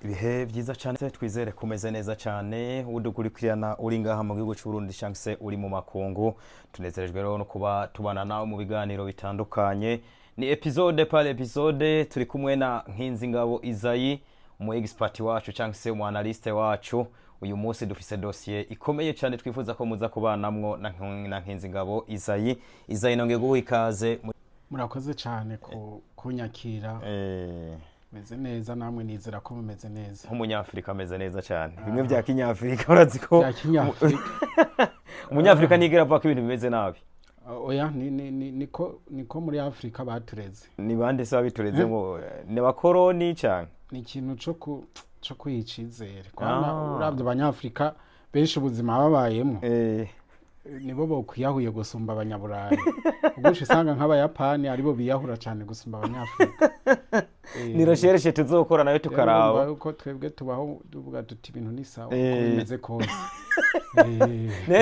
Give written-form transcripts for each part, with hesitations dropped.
Ibihe byiza cyane twizere kumeze neza cyane udukurikirana uri ngaha mu gihugu cy'u Burundi cyangwa uri mu makungu tunezerejwe rero no kuba tubana nawe mu biganiro bitandukanye ni episode par episode turi kumwe na Nkinzingabo Isayi umu expert wacu cyangwa se umu analyste wacu uyu munsi dufise dossier ikomeye cyane twifuza ko muza kubanamwo na Nkinzingabo Isayi nongeye guha ikaze murakoze cyane kunyakira meze neza namwe nizera ko mumeze neza nk'umunyafrika ameze neza cyane bimwe bya kinyafrika urazi ko umunyafrika nigera avuga ko ibintu bimeze nabi oya niko muri Afrika batureze ni bande se babitureze ngo ne bakoroni cyane ni ikintu cyo kwicizere kwana urabye abanyafrika benshi ubuzima babayemo nibo bokwiyahuye gusumba abanyaburayi ubushe sanga nk'abayapani aribo biyahura cyane gusumba abanyafrika ni recherche tuzokora nayo tukaraba uko twebwe tubaho tuvuga tuti ibintu ni sawa uko bimeze kose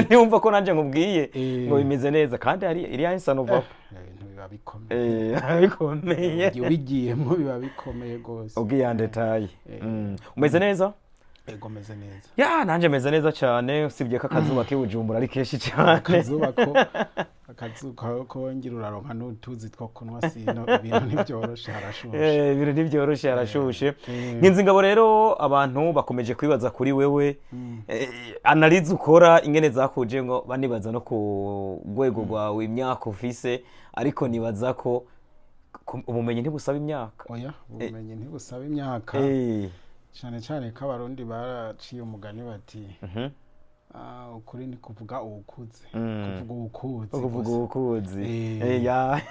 niyumva ko nanje nkubwiye ngo bimeze neza kandi hari iri insano va ibintu biba bikomeye bikomeye bigiyemo biba bikomeye gose ubwiyande tayi umeze neza ego meze neza ya nanje meze neza cyane usibye ko akazuba kibujumbura ari keshi cyane akazuba ko ngira uraronka n'utuzi two kunwa sino ibintu nibyoroshe harashushe ibintu nibyoroshe harashushe Nkinzingabo rero abantu bakomeje kwibaza kuri wewe analize ukora ingene zakuje ngo banibaza no ku rwego rwawe imyaka ufise ariko nibaza ko ubumenyi ntibusaba imyaka oya ubumenyi ntibusaba imyaka cyane cyane ko abarundi baraciye umugani bati ukuri ni kuvuga ubukuzi kuvuga ubukuzi ya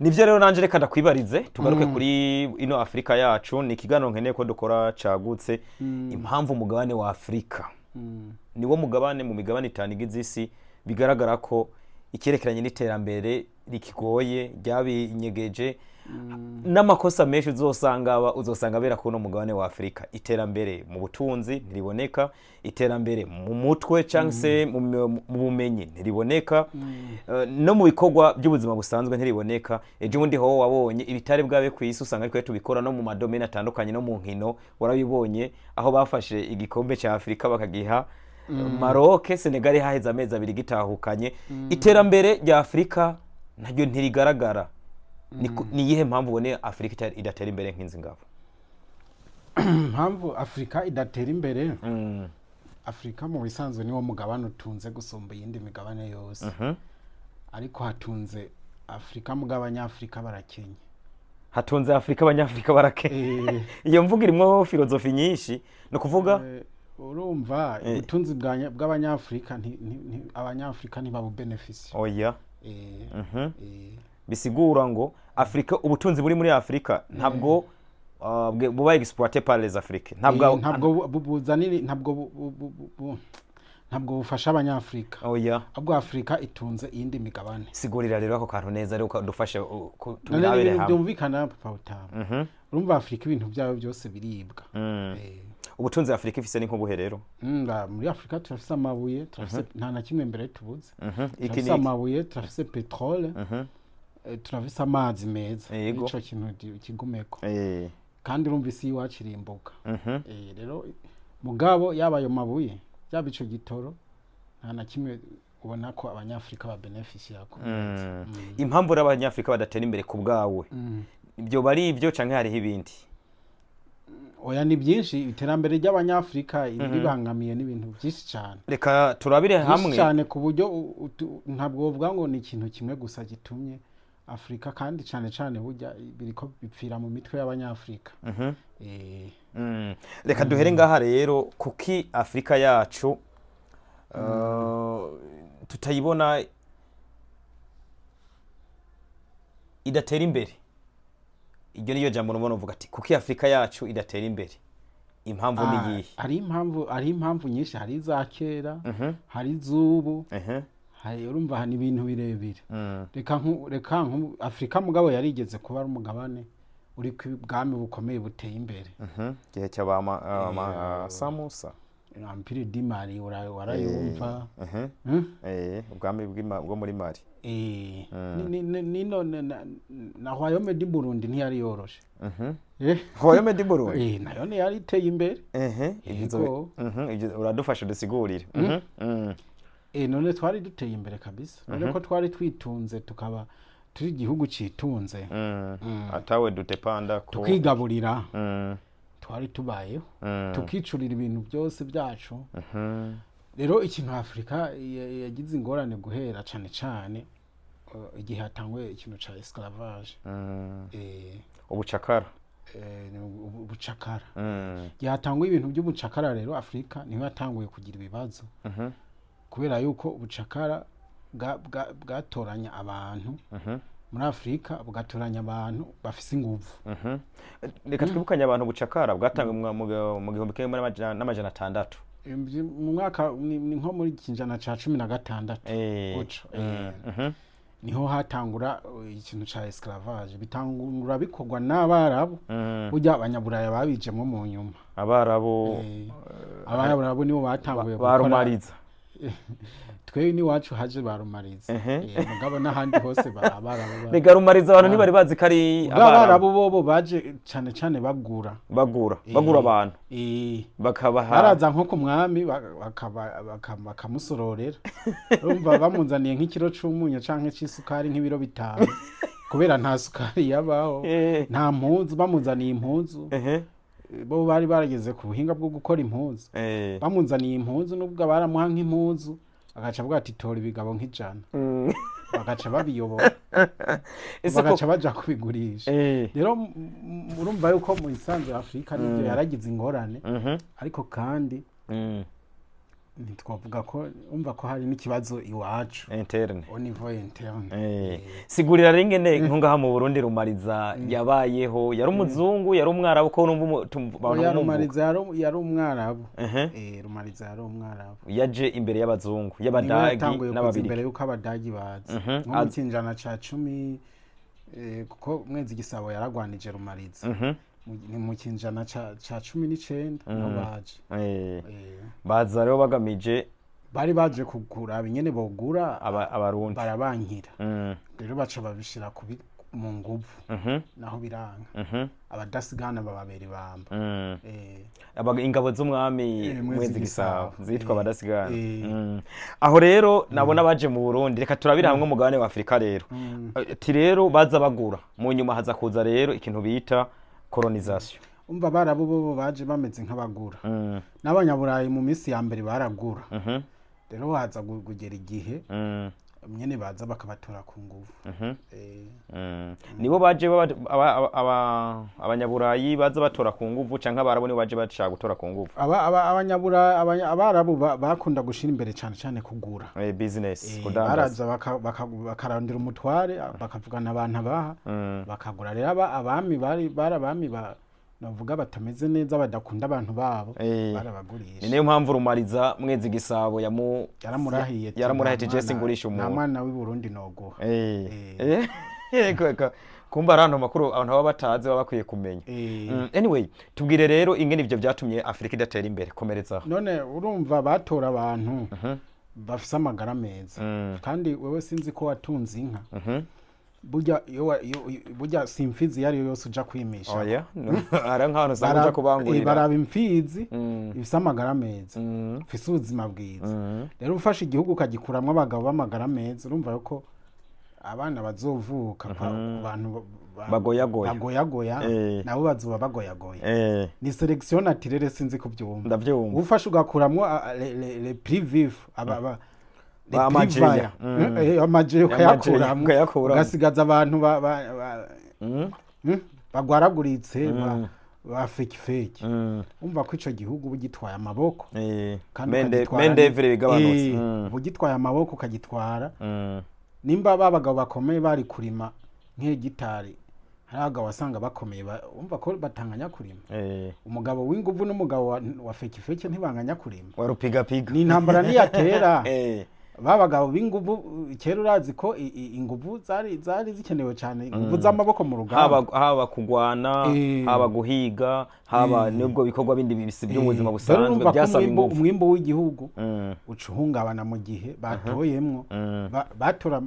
nivyo rero nanje reka ndakwibarize tugaruke kuri ino Afrika yacu ni ikiganiro nkeneye ko dukora cagutse impamvu umugabane wa Afrika niwo mugabane mu migabane itanu igize isi bigaragara ko ikerekeranye n'iterambere rikigoye ryabinyegeje n'amakosa menshi uzosanga bera kuno mugabane wa Afrika iterambere mu butunzi ntiriboneka iterambere mu mutwe cyangwa se mu bumenyi ntiriboneka no mu bikorwa by'ubuzima busanzwe ntiriboneka ejo undi ho wabonye ibitare bwabe ku isi usanga ariko tubikora no mu madomene atandukanye no mu nkino warabibonye aho bafashe igikombe cya Afrika bakagiha Maroc Senegal haheze amezi abiri gitahukanye iterambere rya Afrika naryo ntirigaragara ni yihe mpamvu ubone Afrika idatera imbere Nkinzingabo mpamvu Afrika idatera imbere Afrika mu bisanzwe niwo mugabane utunze gusumba iyindi migabane yose ariko hatunze Afrika mugabanya Afrika barakenye hatunze Afrika abanyafrika barakenye iyo mvuga irimo filozofi nyinshi no kuvuga urumva ubutunzi bw'abanyafrika abanyafrika ntibabu benefisi oya bisigura ngo Afrika ubutunzi buri muri Afrika ntabwo buba exploité par les Africains ntabwo buzanira ntabwo bufasha abanyafrika oya abwo Afrika itunze iyindi migabane sigurira rero ako kantu neza rero dufashe tubirabire hamwe byumvikana papa utama urumva Afrika ibintu byayo byose biribwa ubutunzi Afrika ifise n'inkubuhe rero muri Afrika turafise amabuye turafise nta na kimwe mbere tubuze turafise amabuye turafise petrole turafise amazi meza ico kintu kigumeko kandi urumva isi iwacu irimbuka rero mugabo yaba ayo mabuye yaba ico gitoro nta na kimwe ubona ko abanyafrika ba benefisi yako impamvu y'abanyafrika badatera imbere ku bwawe ibyo bari ibyo canke hariho ibindi oya ni byinshi iterambere ry'abanyafrika ribangamiye n'ibintu byinshi cyane reka turabire hamwe cyane ku buryo ntabwo uvuga ngo ni ikintu kimwe gusa gitumye Afrika kandi cyane burya biriko bipfira mu mitwe y'abanyafrika reka duhere ngaha rero kuki Afrika yacu tutayibona idatera imbere iryo niyo jambo nubona uvuga ati kuki Afrika yacu idatera imbere impamvu ni yihe ari impamvu nyinshi hari za kera hari zubu hari urumva hani ibintu birebire reka Afrika mugabo yarigeze kuba ari umugabane uri kw'ibwami bukomeye buteye imbere gihe cy'abama Samusa Empire du Mali warayumva ubwami bwo muri Mali nino na Royaume du Burundi ntiyari yoroshe hoyo medi Burundi nayo ni yari iteye imbere uradufasha dusigurire none twari duteye imbere kabisa none ko twari twitunze tukaba turi igihugu citunze atawe dutepanda ko tukigaburira twari tubayeho tukicurira ibintu byose byacu rero ikintu Afrika yagize ingorane guhera cane igihe hatangwe ikintu ca esclavage ubucakara ubucakara yatangwe ibintu by'ubucakara rero Afrika niho yatanguye kugira ibibazo kubera yuko ubucakara bwatoranya abantu muri Afrika bugatoranya abantu bafise inguvu reka twibukanye abantu bucakara bwatangwe mu 1600 mu mwaka ni nko muri kinjana ca 16 niho hatangura ikintu ca esclavage bitangura bikorwa n'abarabu burya abanyaburaya babijemo mu nyuma abarabu nibo batanguye barumariza twe ni wacu haje barumariza mugabo n'ahandi hose abarabu bigarumariza abantu ntibari bazi kari abarabu bobo baje cyane bagura abantu bakabaha baraza nko ku mwami bakamusororera urumva bamunzaniye nk'ikiro c'umunyu canke c'isukari nk'ibiro 5 kubera nta sukari yabaho nta mpuzu bamunzaniye impuzu bo bari barageze ku buhinga bwo gukora impuzu bamunzaniye impuzu nubwo baramuha nk'impuzu agaca avuga ati tora ibigabo nk'ijana bagaca babiyobora bagaca baja kubigurisha rero urumva yuko mu isanzwe Afrika nibyo yaragize ingorane ariko kandi ntitwavuga ko umva ko hari n'ikibazo iwacu interne au niveau interne sigurira ringene nkungaha mu Burundi rumariza yabayeho yari umuzungu yari umwarabu ko numva rumariza yari umwarabu rumariza yari umwarabu yaje imbere y'abazungu y'abadagi n'ababiri imbere yuko abadagi bazi nko kinjana ca 10 kuko mwezi gisabo yaragwanije rumariza ni mu kinjana ca 19 no baje baza rero bagamije bari baje kugura binyene bogura abarundi barabankira rero baca babishira mu nguvu naho biranga abadasigana bababera ibamba ingabo z'umwami mwezi gisabo zitwa abadasigana aho rero nabona baje mu Burundi reka turabira hamwe umugabane wa Afrika rero ati rero baza bagura mu nyuma haza kuza rero ikintu bita colonisation umva barabu bo baje bameze nk'abagura n'abanyaburayi mu minsi ya mbere baragura rero haza kugera igihe nyene baza bakabatora ku nguvu nibo baje abanyaburayi baza batora ku nguvu canke abarabo nibo baje bashaka gutora ku nguvu abanyaburayi abarabu bakunda gushira imbere cyane kugura business baraza bakarandira umutware bakavugana abantu abaha bakagura rero abami barabami navuga batameze neza badakunda abantu babo barabagurisha niyo mpamvu rumariza mwezi gisabo yaramurahiye Jesse ngurisha umuntu nta mwana w'i Burundi noguha kumba arano makuru abantu baba batazi baba bakwiye kumenya anyway tubwire rero ingene ivyo byatumye Afrika idatera imbere komereza none urumva batora abantu bafise amagara meza kandi wewe sinzi ko watunze inka burya simfizi yari yose uja kwimisha oya ara nk'abantu usanga uja kubangurira baraba imfizi ifise amagara meza ifise ubuzima bwiza rero ufashe igihugu ukagikuramwo abagabo b'amagara meza urumva yuko abana bazovuka abantu bagoyagoya nabo bazoba bagoyagoya ni selection naturelle sinzi kubyumva ndavyumva ufashe ugakuramwo les prix vifs amajeyo ukayakuramwo ugasigaza abantu bagwaraguritse ba feki umva ko ico gihugu bugitwaye amaboko mendevre bigabanutse bugitwaye amaboko ukagitwara nimba babagabo bakomeye bari kurima nk'hegitari hari abagabo wasanga bakomeye umva ko batanganya kurima umugabo w'inguvu n'umugabo wa feki ntibanganya kurima warupigapiga ni intambara niyatera babagabo b'inguvu kera urazi ko inguvu zari zikenewe cyane inguvu z'amaboko mu rugamba haba kugwana haba guhiga haba nubwo bikorwa bindi bisi by'ubuzima busanzwe byasaba inguvu umwimbo w'igihugu ucuhungabana mu gihe batoyemwo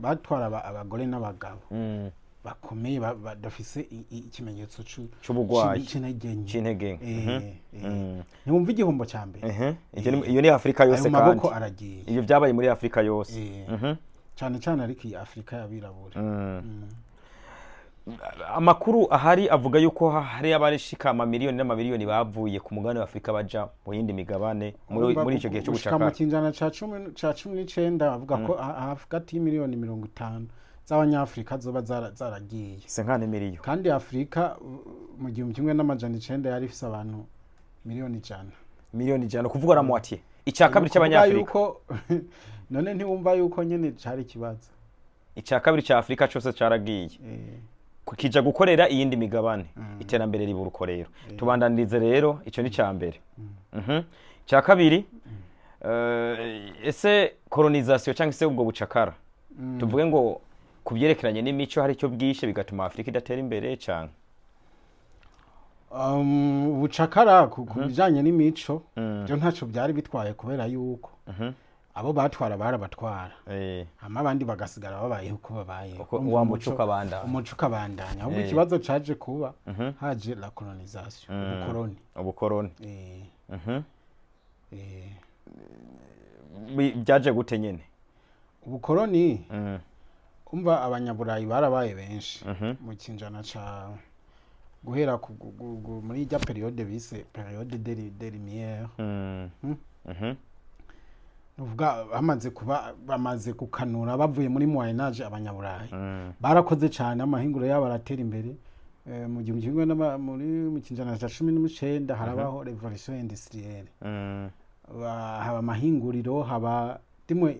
batwara abagore n'abagabo bakomeye badafise ikimenyetso c'ubugwayi c'intege ntiwumva igihombo cya mbere iyo ni Afrika yose kandi amaboko aragiye iyo byabaye muri Afrika yose cyane cyane ariko iyi Afrika y'abirabura amakuru ahari avuga yuko hari abarishika amamiliyoni n'amamiliyoni bavuye ku mugabane wa Afrika baja mu yindi migabane muri icyo gihe cyo gushaka mu kinjana ca 19 bavuga ko hagati y'imiliyoni 50 z'abanyafrika zoba zaragiye se nkane miliyo kandi Afrika mu 1900 yari ifise abantu miliyoni 100 kuvuga ra moitié icya kabiri cy'abanyafrika none ntiwumva yuko nyene cari kibazo icya kabiri cya Afrika cyose caragiye kukija gukorera iyindi migabane iterambere riburuko rero tubandanirize rero ico ni cyambere cya kabiri ese colonisation cyangwa se ubwo bucakara tuvuge ngo kubyerekeranye n'imico hari cyo bwishe bigatuma Afrika idatera imbere cyane bucakara kubijanye n'imico byo ntaco byari bitwaye kubera yuko abo batwara barabatwara hama abandi bagasigara babayeho uko babaye wa muco ukabandanya ahubwo ikibazo caje kuba haje la colonisation ubukoroni byaje gute nyene ubukoroni umva abanyaburayi barabaye benshi mu kinjana ca guhera muri ijya periode bise periode des Lumières uvuga bamaze kukanura bavuye muri Moyen Age abanyaburayi barakoze cyane amahinguro yabo aratera imbere mu gihe mu kinjana ca 19 harabaho revolution industrielle haba amahinguriro haba dimwe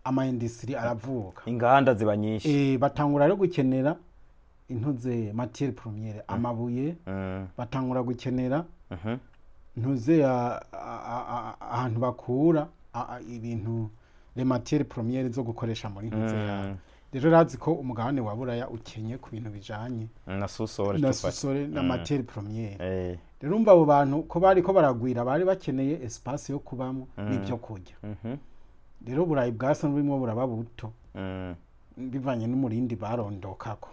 ama-industrie aravuka inganda ziba nyinshi batangura rero gukenera intuze matière première amabuye batangura gukenera ntuze ahantu bakura ibintu le matière première zo gukoresha muri ntuze rero razi ko umugabane wa Buraya ukenye ku bintu bijanye na susore na matière première rero umva abo bantu ko bariko baragwira bari bakeneye espace yo kubamo n'ibyo kurya rero Burayi bwasa n'urimo buraba buto bivanye n'umurindi barondokako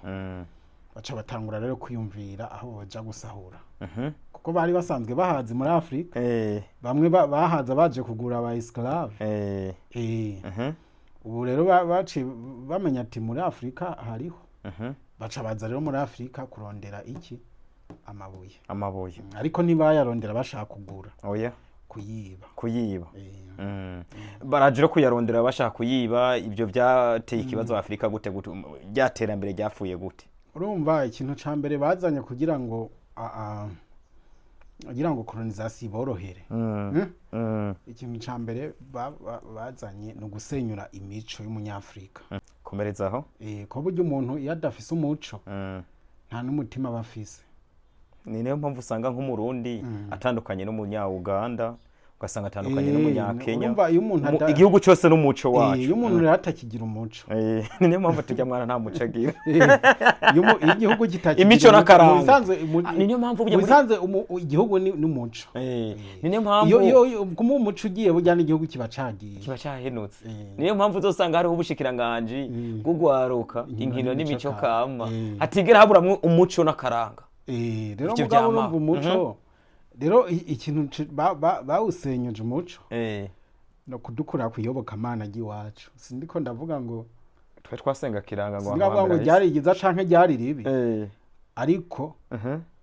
baca batangura rero kwiyumvira aho baja gusahura kuko bari basanzwe bahaze muri Afrika bamwe bahaza baje kugura aba esclave ubu rero baci bamenya ati muri Afrika hariho baca baza rero muri Afrika kurondera iki amabuye ariko ntibayarondera bashaka kugura kuyiba barajira kuyarondera bashaka kuyiba ibyo byateye ikibazo Afrika gute byaterambere ryafuye gute urumva ikintu ca mbere bazanye kugira ngo colonisation borohere ikintu ca mbere bazanye no gusenyura imico y'umunyafrika komerezaho ko buryo umuntu yadafise umuco nta n'umutima bafise ni nayo mpamvu usanga nk'umurundi atandukanye n'umunya-Uganda ugasanga atandukanye n'umunya-Kenya igihugu cyose n'umuco wacu iyo umuntu rero atakigira umuco ni nayo mpamvu tujya mwana nta muco agira igihugu kitakigira imico n'akaranga ni nayo mpamvu musanze igihugu n'umuco ni nayo mpamvu iyo umuco ugiye bujyana igihugu kiba cahenutse ni nayo mpamvu uzosanga hariho ubushikiranganje bwo guharuka inkino n'imico kama hatigera haburamwe umuco n'akaranga rero mugabo urumva umuco rero ikintu bawusenyuje umuco no kudukura kuyoboka Mana giwacu sindiko ndavuga ngo twe twasenga kiranga ngo ngavuga ngo ryari giza canke ryari ribi ariko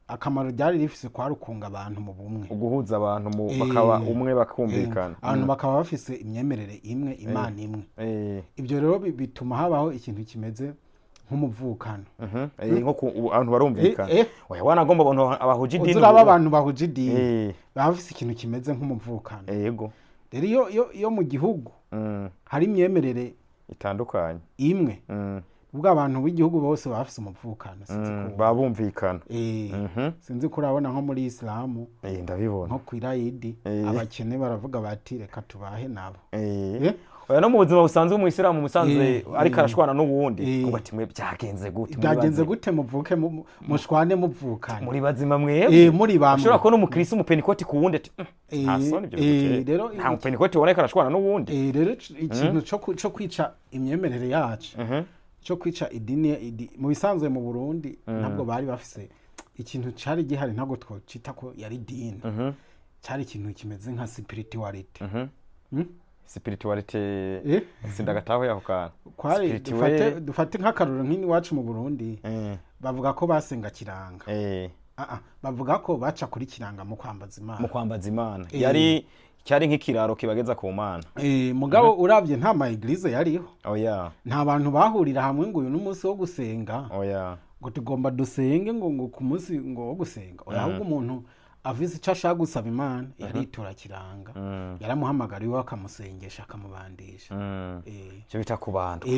akamaro ryari rifise kwarukunga abantu mu bumwe uguhuza abantu bakaba umwe bakumvikana abantu bakaba bafise imyemerere imwe Imana imwe ibyo rero bituma habaho ikintu kimeze nk'umuvukano nko abantu barumvikana oya wanagomba abantu abahuje idini uzuraba abantu bahuje idini bafise ikintu kimeze nk'umuvukano yego rero iyo mu gihugu hari imyemerere itandukanye imwe ubwo abantu b'igihugu bose bafise umuvukano sinzi ko babumvikana sinzi ko urabona nko muri Islam ndabibona nko kwirayidi abakene baravuga bati reka tubahe nabo oya no mu buzima busanzwe mu Islam musanze ariko arashwana n'ubundi ngo ati mwe byagenze gute muvuke mushwane muvukana muri bazima mwebwe muri bamwe ushobora ko n'umukristo umupenikoti ku wundi ati ntasone ibyo rero nta mupenikoti uboneka arashwana n'ubundi rero ikintu cyo kwica imyemerere yacu cyo kwica idini mu bisanzwe mu Burundi ntabwo bari bafise ikintu cari gihari ntabwo twocita ko yari dini cari ikintu kimeze nka spirituality spirituality sindagataho yaho kana kwari dufate nk'akaruro nk'ini wacu mu Burundi bavuga ko basenga kiranga bavuga ko baca kuri kiranga mu kwambaza Imana yari cyari nk'ikiraro kibageza ku Mana mugabo uravye nta ma eglise yariho nta bantu bahurira hamwe ngo uyu n'umunsi wo gusenga ngo tugomba dusenge ngo ku munsi ngo wo gusenga ahubwo umuntu avise icyo ashaka gusaba Imana yaritura kiranga yaramuhamagariye akamusengesha akamubandisha cyo bita kubandwa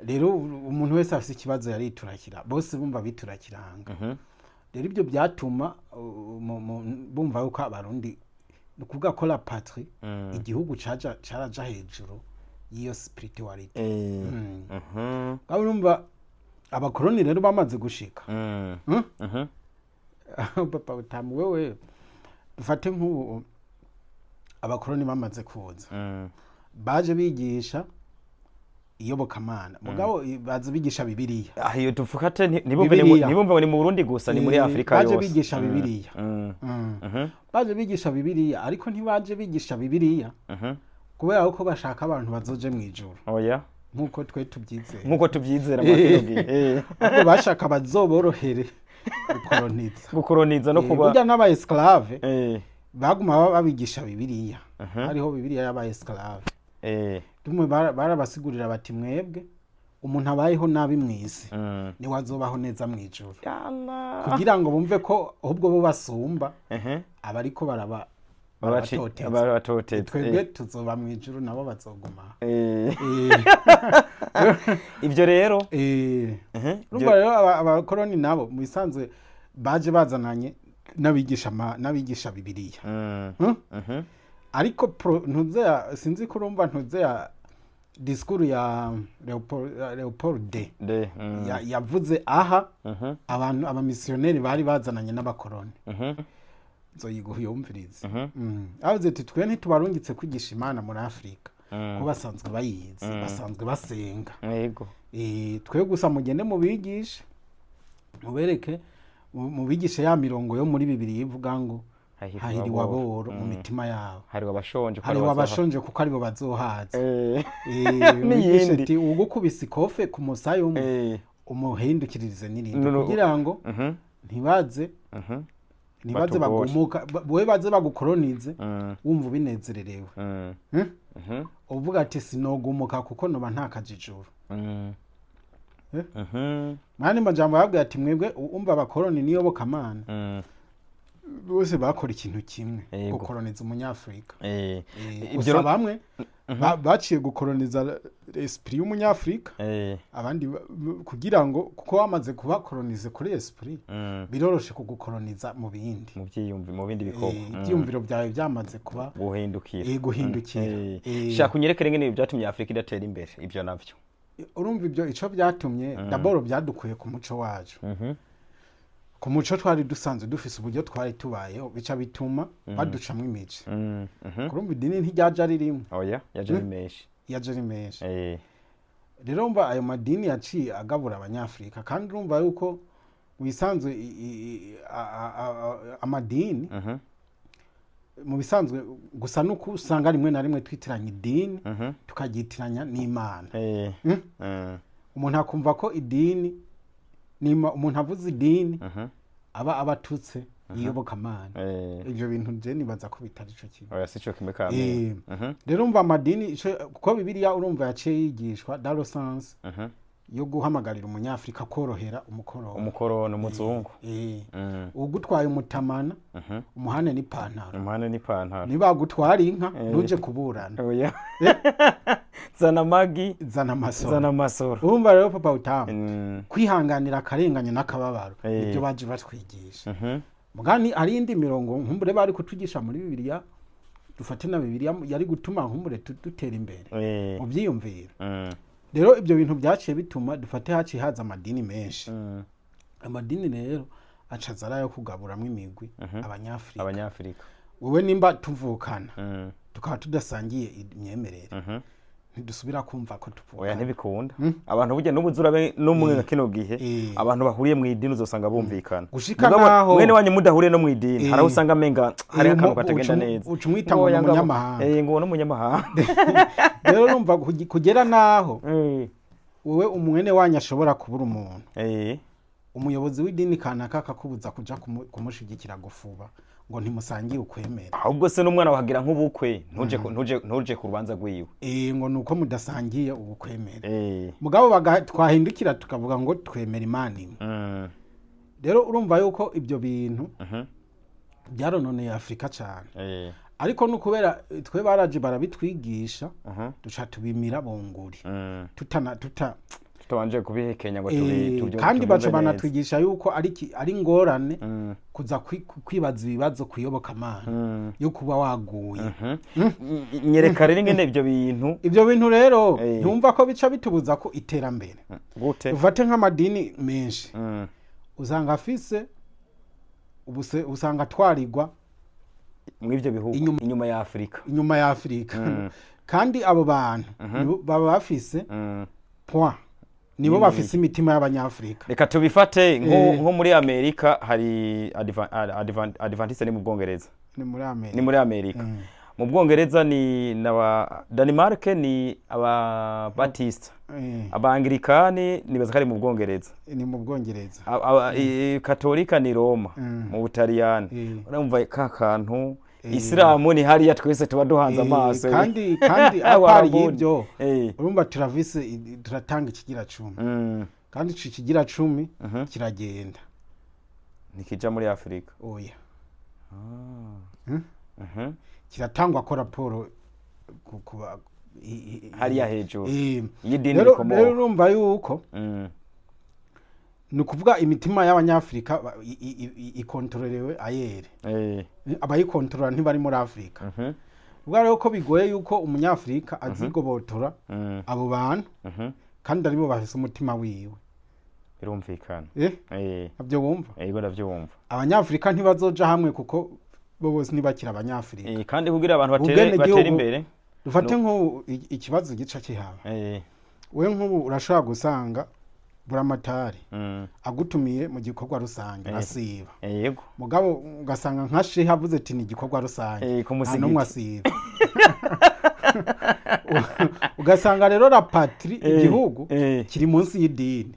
rero umuntu wese afise ikibazo yaritura kiranga bose bumva bitura kiranga rero ibyo byatuma bumva yuko abarundi nukuvuga ko la patrie igihugu caraja hejuru y'iyo spirituality abo numva abakoroni rero bamaze gushika papa utamu wewe dufate nk'ubu abakoroni bamaze kuza baje bigisha iyobokamana mugabo baze bigisha Bibiliya iyo tufukate ntibumve ni mu Burundi gusa ni muri Afrika yose baje bigisha Bibiliya baje bigisha Bibiliya ariko ntibaje bigisha Bibiliya kubera ko bashaka abantu bazoje mu ijuru nkuko twe tubyizera ahubwo bashaka bazoborohere gukoroniza no kuba burya n'aba esclave baguma babigisha Bibiliya hariho Bibiliya y'aba esclave tumwe barabasigurira bati mwebwe umuntu abayeho nabi mwisi ni wazobaho neza mu ijuru kugira ngo bumve ko ahubwo bo basumba abariko barabatoteza twebwe tuzoba mu ijuru nabo bazoguma ibyo rero urumva rero abakoroni nabo mu bisanzwe baje bazananye n'abigisha Bibiliya ariko sinzi ko urumva ntuze ya disikuru ya Leopold yavuze aha abantu abamisiyoneri bari bazananye n'abakoroni zoyiguhiyumviriza avuze ati twe ntitubarungitse kwigisha Imana muri Afrika ko basanzwe bayizi basanzwe basenga twe gusa mugende mubigishe mubereke mubigishe ya mirongo yo muri Bibiliya ivuga ngo hahiriwe aboro mu mitima yabo hariwe abashonje kuko aribo bazohaza bigishe ati ugukubise ikofe ku musaya umwe umuhindukiririze n'irindi kugira ngo ntibaze bagumuka we baze bagukoronize wumva ubinezererewe uvuga ati sinogumuka kuko noba nta kajijuru mani majambo yabwiye ati mwebwe umva abakoroni niyobokamana bose bakora ikintu kimwe gukoroniza umunyafrika gusa bamwe baciye gukoroniza esprit y'umunyafrika abandi kugira ngo kuko bamaze kubakoroniza kuri esprit biroroshe kugukoroniza mu bindi mu bindi bikorwa ibyumviro byawe byamaze kuba guhindukira shaka unyerekere ngene byatumye Afrika idatera imbere ibyo navyo urumva ibyo ico byatumye d'abord byadukuye ku muco wacu ku muco twari dusanzwe dufise uburyo twari tubayeho bica bituma baducamwe imice kurumva idini ntiryaje ari rimwe yaje ari menshi rero mva ayo madini yaciye agabura abanyafrika kandi urumva yuko wisanzwe amadini mu bisanzwe gusa nuko usanga rimwe na rimwe twitiranya idini tukagitiranya n'Imana umuntu akumva ko idini umuntu avuze idini aba abatutse iyobokamana ibyo bintu je nibaza ko bitari ico kimwe sico kimwe kamwe rero umva amadini kuko Bibiliya urumva yaciye yigishwa dans le sens yo guhamagarira umunyafrika korohera umukorono umuzungu ugutwaye umutamana umuhane n'ipantaro nibagutwara inka ntuje kuburana zana magi zana masoro urumva rero papa utamu kwihanganira akarenganya n'akababaro ibyo baje batwigisha mugani ari indi mirongo nkumbure bari kutugisha muri Bibiliya dufate na Bibiliya yari gutuma nkumbure dutera imbere mu byiyumviro rero ibyo bintu byaciye bituma dufate haciye haza amadini menshi amadini rero acazara yo kugaburamwe imigwi abanyafrika wowe nimba tuvukana tukaba tudasangiye imyemerere ntidusubira kumva ko tuvuga oya ntibikunda abantu burya n'ubuzura n'umwe kino gihe abantu bahuriye mu idini uzosanga bumvikana gushika naho mwene wanyu mudahuriye no mu idini haraho usanga menga hari akantu katagenda neza ucumwita ngo n'umunyamahanga ngo n'umunyamahanga rero urumva kugera naho wewe umwene wanyu ashobora kubura umuntu umuyobozi w'idini kanaka akakubuza kuja kumushigikira gufuba ngo ntimusangiye ukwemera ahubwo se n'umwana wahagira nk'ubukwe ntuje ku rubanza rwiwe ngo nuko mudasangiye ubukwemera mugabo twahindukira tukavuga ngo twemera Imana imwe rero urumva yuko ibyo bintu byarononeye Afrika cyane ariko nukubera twe baraje barabitwigisha duca tubimira bonguri tutabanje kubihekenya ngo kandi baca banatwigisha yuko ari ngorane kuza kwibaza ibibazo kuyoboka Imana yo kuba waguye nyereka rero ingene ibyo bintu rero ntumva ko bica bitubuza ko iterambere gute ufate nk'amadini menshi usanga afise usanga twarirwa mw'ivyo bihugu inyuma ya Afrika kandi abo bantu baba bafise point nibo bafise imitima y'abanyafrika reka tubifate nko muri Amerika hari Adventiste ni mu Bwongereza ni muri Amerika mu Bwongereza ni n'aba Denmark ni aba Baptiste Abanglikani nibaza kari mu Bwongereza ni mu Bwongereza Katolika ni Roma mu Butaliyani urumva kakantu Islamu ni hariya twese tuba duhanze amaso kandi apari y'ibyo urumva turatanga ikigira 10 kandi ico kigira 10 kiragenda nikija muri Afrika oya kiratangwa ko raporo kuba hariya hejuru y'idini rikomoka rero urumva yuko nukuvuga imitima y'abanyafrika ikontrolewe ayere abayikontrola ntibari muri Afrika ubwo rero ko bigoye yuko umunyafrika azigobotora abo bantu kandi aribo bafise umutima wiwe birumvikana abyo wumva yego ndavyumva abanyafrika ntibazoja hamwe kuko bo bose ntibakira abanyafrika kandi kugira abantu batera imbere dufate nko ikibazo gica kihaba we nk'ubu urashobora gusanga buramatari agutumiye mu gikorwa rusange asiba yego mugabo ugasanga nka shehe avuze ati ni igikorwa rusange no asiba ugasanga rero la patrie igihugu kiri munsi y'idini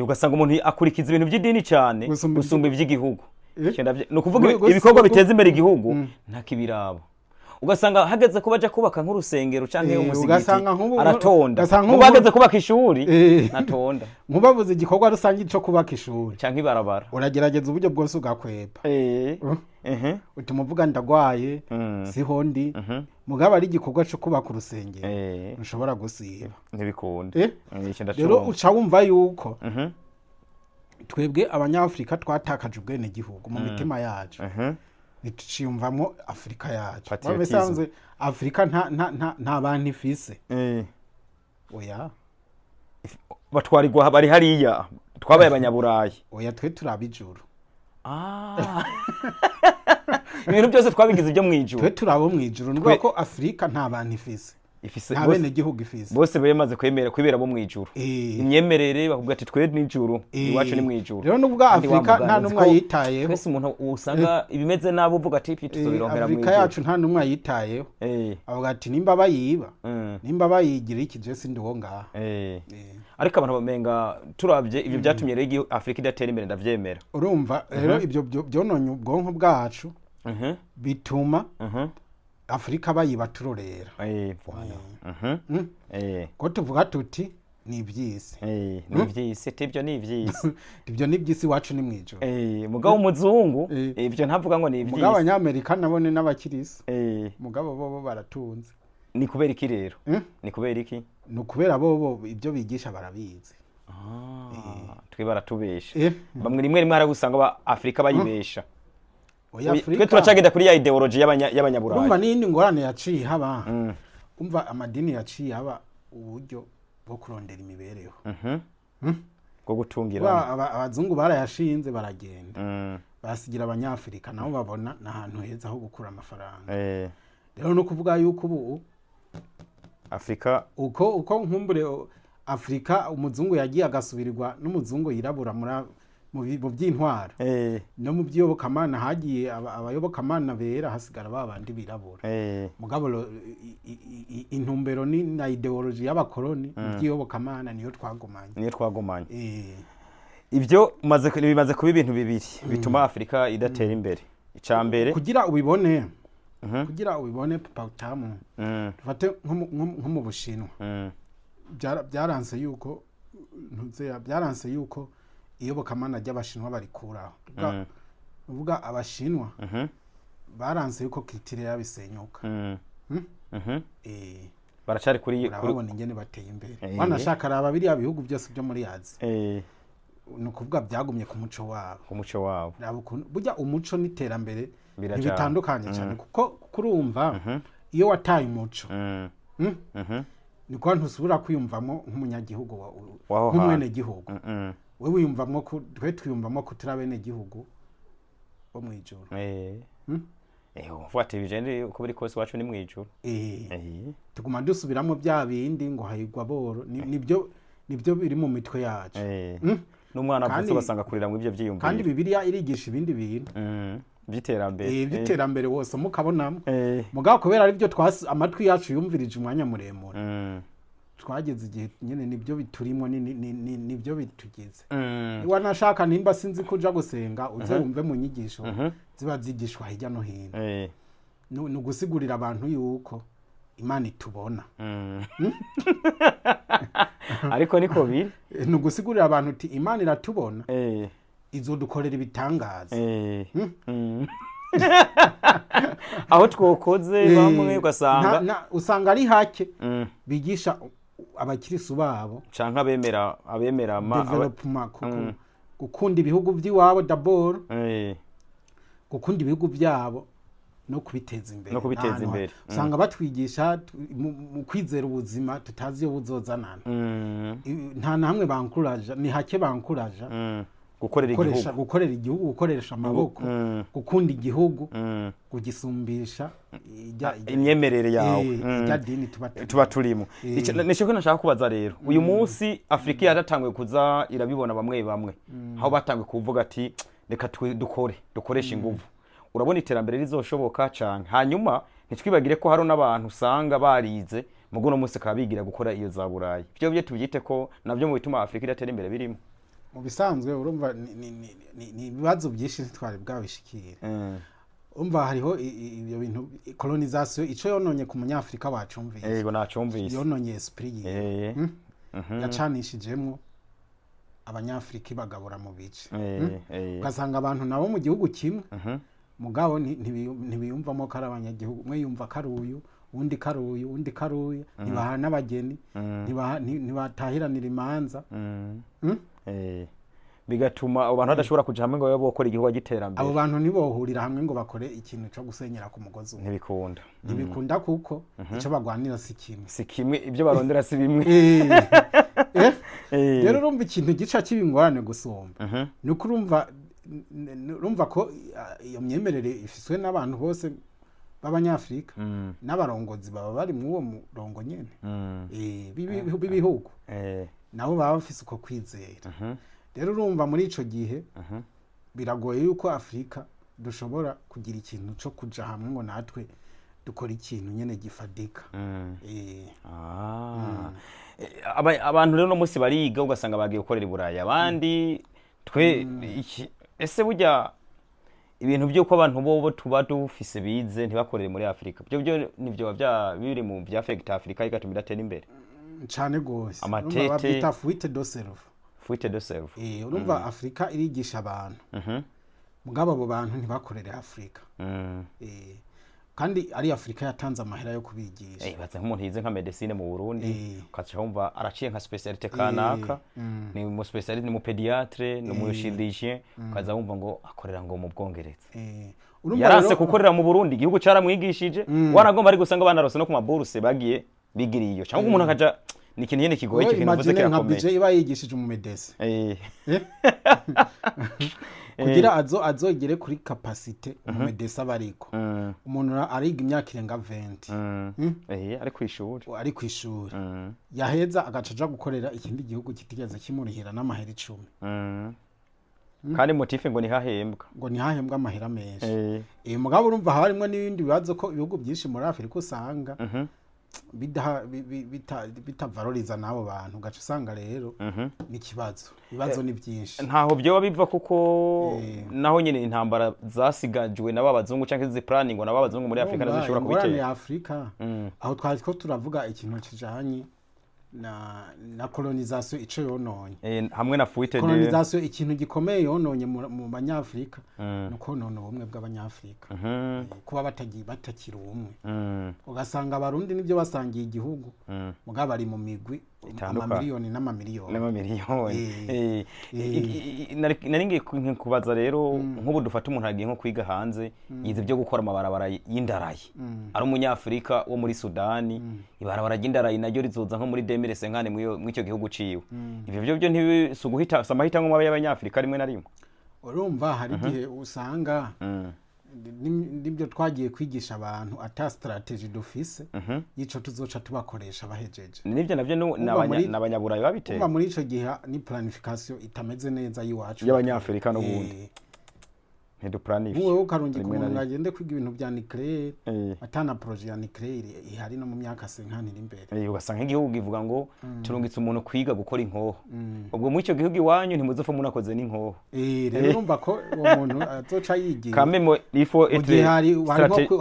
ugasanga umuntu akurikiza ibintu by'idini cyane gusumba iby'igihugu no kuvuga ibikorwa biteza imbere igihugu ntakibirabo ugasanga hageze kubaja kubaka nk'urusengero canke umusigiti aratonda hageze kubaka ishuri natonda nkubavuze igikorwa rusange cyo kubaka ishuri canke ibarabara uragerageza uburyo bwose ugakwepa utumuvuga ndagwaye sihondi mugaba ari igikorwa cyo kubaka urusengero ushobora gusiba ntibikunda rero uca wumva yuko twebwe abanyafrika twatakaje ubwene gihugu mu mitima yacu niciyumvamo Afrika yacu bamesanze Afrika nta bantu ifise oya batwarirwa bari hariya twabaye abanyaburayi oya twe turabijuru ibintu byose twabigize ibyo mwijuru twe turabo mwijuru nuko ko Afrika nta bantu ifise nta bene gihugu ifise bose bemaze kwibera bo mwijuru imyemerere bakubwira ati twe n'ijuru iwacu ni mwijuru rero nubwo Afrika nta numwe yitayeho twese umuntu usanga ibimeze nabo uvuga ati tuzobironkera mwijuru Afrika yacu nta numwe yitayeho avuga ati nimba bayiba nimba bayigira iki je sindi wo ngaha ariko abantu bamenga turavye ibyo byatumye rero Afrika idatera imbere ndavyemera urumva rero ibyo byononye ubwonko bwacu bituma Afrika bayiba turorera ko tuvuga tuti ni ibyisi ni ibyisi tibyo ni ibyisi ibyo ni ibyisi wacu ni mwijuru mugabo umuzungu ibyo ntavuga ngo ni ibyisi mugabo abanyamerika nabone n'abakirisi mugabo bo baratunze ni kubera iki rero ni kubera iki ni ukubera bo ibyo bigisha barabizi twe baratubesha bamwe rimwe haragusanga aba Afrika bayibesha twe turacagenda kuri ya ideology y'abanyaburayi urumva n'indi ngorane yaciye haba umva amadini yaciye haba uburyo bwo kurondera imibereho bwo gutungira abazungu barayashinze baragenda basigira abanyafrika nabo babona n'ahantu heza ho gukura amafaranga rero no kuvuga yuko ubu Afrika uko nkumbure Afrika umuzungu yagiye agasubirirwa n'umuzungu yirabura mu by'intwaro no mu by'iyobokamana hagiye abayobokamana bera hasigara babandi birabura mugabo intumbero ni na ideology y'abakoloni mu by'iyobokamana niyo twagumanye ibyo bimaze kuba ibintu bibiri bituma Afrika idatera imbere icambere kugira ubibone Papa Utamu dufate nko mu Bushinwa byaranse yuko iyobokamana ry'Abashinwa barikuraho uvuga Abashinwa baranse yuko kitire yabisenyuka baracari kuri urabona ingene bateye imbere wanashaka araba biriya bihugu byose byo muri Aziya nukuvuga byagumye ku muco wabo burya umuco n'iterambere ntibitandukanye cyane kuko kurumva iyo wataye umuco niko ntusubira kwiyumvamo nk'umunyagihugu nk'umwene gihugu we wiyumvamo twe twiyumvamo ko turi abene gihugu bo mu ijuru ufate bijende uko biri kose wacu ni mu ijuru tuguma dusubiramo bya bindi ngo hayigwa boro nibyo biri mu mitwe yacu n'umwana avutse ugasanga kurira mu ibyo byiyumviro kandi Bibiliya irigisha ibindi bintu by'iterambere wose mukabonamo mugabo kubera ari byo amatwi yacu yumvirije umwanya muremure twageze igihe nyene nibyo biturimo nibyo bitugeze wanashaka nimba sinzi kuja gusenga uze wumve mu nyigisho ziba zigishwa hirya no hino ni ugusigurira abantu yuko Imana itubona ariko niko biri ni ugusigurira abantu uti Imana iratubona izodukorera ibitangaza aho twokoze bamwe usanga ari hake bigisha abakirisu babo canke abemera gukunda ibihugu by'iwabo d'abord gukunda ibihugu byabo no kubiteza imbere usanga batwigisha mu kwizera ubuzima tutazi iyo buzozanana nta namwe bankuraja ni hake bankuraja gukorera igihugu gukoresha amaboko gukunda igihugu kugisumbisha imyemerere yawe ijya dini tuba turimo nisho ko nashaka kubaza rero uyu munsi Afrika yaratangwe kuza irabibona bamwe aho batangwe kuvuga ati reka dukoresha inguvu urabona iterambere rizoshoboka cyane hanyuma ntitwibagire ko hari n'abantu usanga barize mugo no munsi kabigira gukora iyo za Burayi byo tubyite ko navyo mu bituma Afrika idatera imbere birimo mu bisanzwe urumva ni ibibazo byinshi twari bwabishikire umva hariho ibyo bintu colonization ico yononye ku munyafrika wacumvise yego nacumvise yononye esprit yacanishijemo abanyafrika bagabura mu bice ugasanga abantu nabo mu gihugu kimwe mugabo ntibiyumvamo ko ari abanyagihugu umwe yumva karuyu undi karuyu ntibahana n'abageni ntibatahiranira imanza bigatuma abo bantu badashobora kuja hamwe ngo babe bokora igihugu giterambere abo bantu nibohurira hamwe ngo bakore ikintu cyo gusenyera ku mugozi ntibikunda kuko ico bagwanira si kimwe ibyo barondera si bimwe rero urumva ikintu gica kibingorane gusumba ni uko urumva ko iyo myemerere ifiswe n'abantu bose b'abanyafrika n'abarongozi baba bari mu uwo murongo nyene b'ibihugu nabo baba bafise uko kwizera rero urumva muri ico gihe biragoye yuko Afrika dushobora kugira ikintu cyo kuja hamwe ngo natwe dukora ikintu nyene gifadika abantu rero no munsi bariga ugasanga bagiye gukorera Burayi abandi ese burya ibintu by'uko abantu bobo tuba dufise bize ntibakorere muri Afrika byo nivyo biri mu bya affect Afrika igatuma idatera imbere cyane gose amatete bita fuite de cerveau urumva Afrika irigisha abantu mugabo abo bantu ntibakorere Afrika kandi ari Afrika yatanze amahera yo kubigisha baze nk'umuntu yize nka medicine mu Burundi ukaca humva araciye nka specialité kanaka ni mu specialité ni mu pédiatre ni mu chirurgien ukaza wumva ngo akorera ngo mu Bwongereza yaranse gukorera mu Burundi igihugu caramwigishije waragomba ari gusanga banarose no ku maburuse bagiye bigiriye cyangwa umuntu akaja ni ikintu nyene kigoye cyo kintu vuze kirakomeye nka iba yigishije umumedese kugira azogere kuri capacité umumedese abariko umuntu ariga imyaka irenga 20 ari kwishuri yaheza agacaja gukorera ikindi gihugu kitigeze kimurihira n'amahera 10 kandi motife ngo nihahembwa amahera menshi mugabo urumva harimwe n'ibindi bibazo ko ibihugu byinshi muri Afrika usanga bitavaloriza n'abo bantu gace usanga rero ibibazo ni byinshi ntaho byoba biva kuko naho nyine intambara zasigajwe n'aba bazungu cyangwa izi planning ngo n'aba bazungu muri Afrika nazishobora kubitera muri Afrika aho twari ko turavuga ikintu kijanye na colonisation ico yononye hamwe na fuite de colonisation ikintu gikomeye yononye mu banyafrika nuko none ubumwe bw'abanyafrika kuba batakira ubumwe ugasanga abarundi nibyo basangiye igihugu mugabo bari mu migwi amamiliyoni naringiye kubaza rero nk'ubu dufata umuntu agiye nko kwiga hanze yize byo gukora amabarabara y'indarayi ari umunyafrika wo muri Sudani ibarabara ry'indarayi naryo rizoza nko muri 2050 mw'icyo gihugu ciwe ivyo byo ntibisuguhita samahita nko y'abanyafrika rimwe na rimwe urumva hari gihe usanga nibyo twagiye kwigisha abantu ata strategy dufise yico tuzoca tubakoresha bahejeje nibyo navyo n'abanyaburayi babiteye kuba muri ico gihe ni planification itameze neza yiwacu y'abanyafrika no bundi ntiduplanifye wowe ukarungi kumuntu agende kwiga ibintu bya nucleaire atana projet ya nucleaire ihari no mu myaka 50 iri imbere ugasanga igihugu givuga ngo turungitse umuntu kwiga gukora inkoho ubwo muri ico gihugu iwanyu ntimuzofa umuntu akoze n'inkoho rero urumva ko uwo muntu azoca yigiye kamemo ifo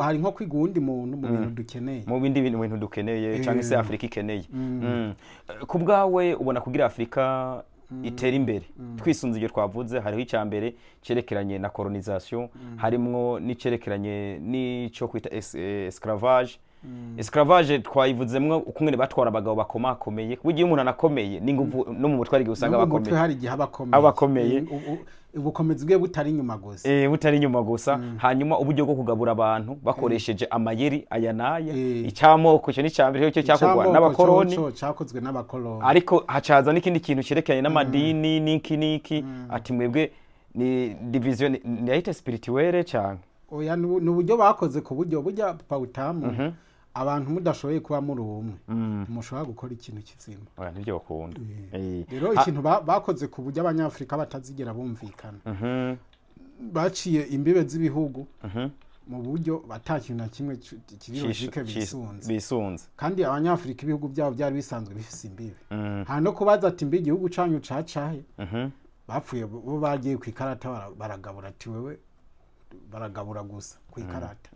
hari nko kwiga uwundi muntu mu bintu dukeneye mu bindi bintu dukeneye cyangwa se Afrika ikeneye ku bwawe ubona kugira Afrika itera imbere twisunze ibyo twavuze hariho icyambere cerekeranye na colonisation harimwo n'icerekeranye n'ico kwita esclavage twayivuzemwo ukungene batwara abagabo bakomakomeye kuburyo umuntu anakomeye n'inguvu no mu mutwe ari usanga bakomeye hari gihe abakomeye ubukomezi bwe butari inyuma gusa butari inyuma gusa hanyuma uburyo bwo kugabura abantu bakoresheje amayeri aya naya icyamoko cyo n'icambere cyo cyakorwa n'abakoroni cyakozwe n'abakoroni ariko hacaza n'ikindi kintu cerekanye n'amadini niki ati mwebwe ni division ni ayite spirituelle cyane oya n'uburyo bakoze ku buryo burya pautamu abantu mudashoboye kuba muri umwe mushobora gukora ikintu kizima oya nibyo bakunda rero ikintu bakoze ku buryo abanyafrika batazigera bumvikana baciye imbibe z'ibihugu mu buryo batakintu na kimwe kiriyojike bisunze kandi abanyafrika ibihugu byabo byari bisanzwe bifise imbibe hano kubaza ati mbi igihugu canyu cacahe bapfuye bo bagiye kwikarata baragabura ati wewe baragabura gusa kwikarata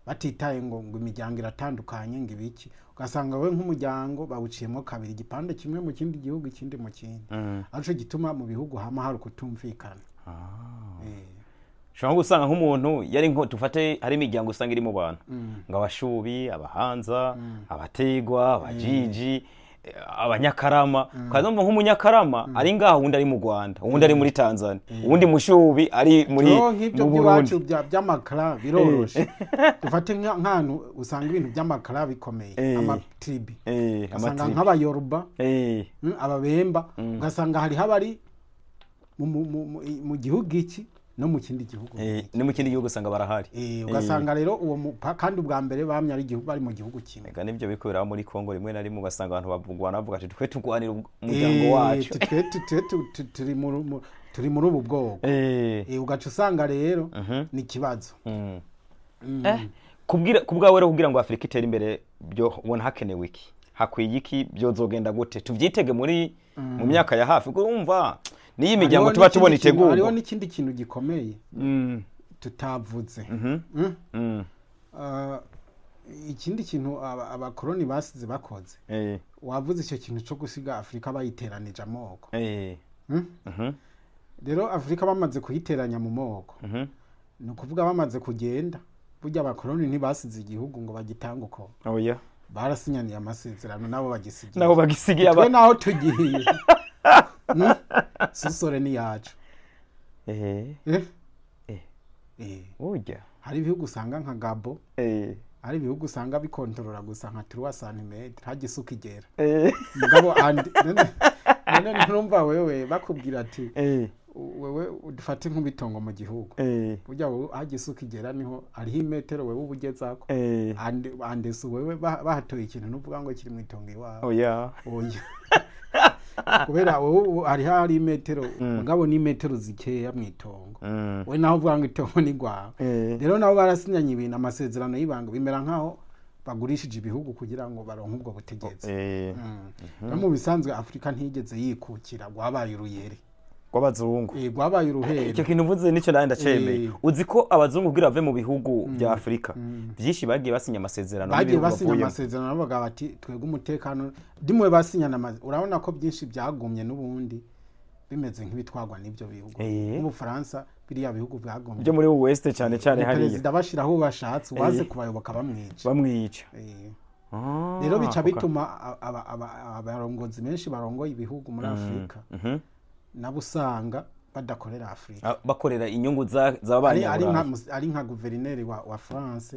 batitaye ngo imiryango iratandukanye ngo ibiki ugasanga we nk'umuryango bawuciyemo kabiri igipande kimwe mu kindi gihugu ikindi mu kindi aco gituma mu bihugu hama hari kutumvikana shobora gusanga nk'umuntu yari nko tufate hari imiryango usanga iri mu bantu ngo abashubi abahanza abategwa abajiji abanyakarama kazomva nk'umunyakarama ari ngaho undi ari mu Rwanda undi ari muri Tanzania undi mushubi ari muri mu Burundi by'amakara biroroshe dufate nk'ahantu usanga ibintu by'amakara bikomeye amatribi ugasanga nk'abayoruba ababemba ugasanga hari habari mu gihugu iki no mu kindi gihugu no mu kindi gihugu usanga barahari ugasanga rero uwo kandi ubwa mbere bamye ari igihugu bari mu gihugu kimwe ega nivyo bikorera muri Kongo rimwe na rimwe ugasanga abantu bavugwana bavuga ati twe tugwanira umuryango wacu turi muri ubu bwoko ugaca usanga rero ni kibazo kubwawe rero kugira ngo Afrika itere imbere byo ubona hakenewe iki hakwiye iki byozogenda gute tuvyitege muri mu myaka ya hafi urumva niyi miryango tuba tubona itegurwa hariho n'ikindi kintu gikomeye tutavuze ikindi kintu abakoroni basize bakoze wavuze icyo kintu cyo gusiga Afrika bayiteranije amoko rero Afrika bamaze kuyiteranya mu moko ni ukuvuga bamaze kugenda burya abakoroni ntibasize igihugu ngo bagitange uko oya barasinyaniye amasezerano nabo bagisigiye twe naho tugiye sisore ni yacu burya hari ibihugu usanga nka Gabo ari ibihugu usanga bikontorora gusa nka 3 cm hagisuka igera mugabo none ntumva wewe bakubwira ati wewe udufate nk'ubitongo mu gihugu burya hagisuka igera niho ariho imetero wewe ubugezako andesu wewe bahatoye ikintu nuvuga ngo kiri mu itongo iwawe oya kubera ari hari imetero mugabo ni imetero zikeya mu itongo we naho uvuga ngo itongo ni gwawe rero nabo barasinyanye ibintu amasezerano y'ibanga bimera nkaho bagurishije ibihugu kugira ngo baronke ubwo butegetsi mu bisanzwe Afrika ntigeze yikukira gwabaye uruyere gw'abazungu gwabaye uruhere icyo kintu uvuze nico nandi ndacemeye uzi ko abazungu kugira bave mu bihugu bya Afrika byinshi bagiye basinya amasezerano bagiye basinya amasezerano bavuga bati twege umutekano dimwe basinya urabona ko byinshi byagumye n'ubundi bimeze nk'ibitwagwa n'ibyo bihugu mu Faransa biriya bihugu byagumye byo muri West cyane cyane hari perezida bashiraho bashatse waze kubayoboka bamwica rero bica bituma abarongozi benshi barongoye ibihugu muri Afrika nabo usanga badakorera Afrika bakorera inyungu z'abanyaburayi ari nka guverineri wa France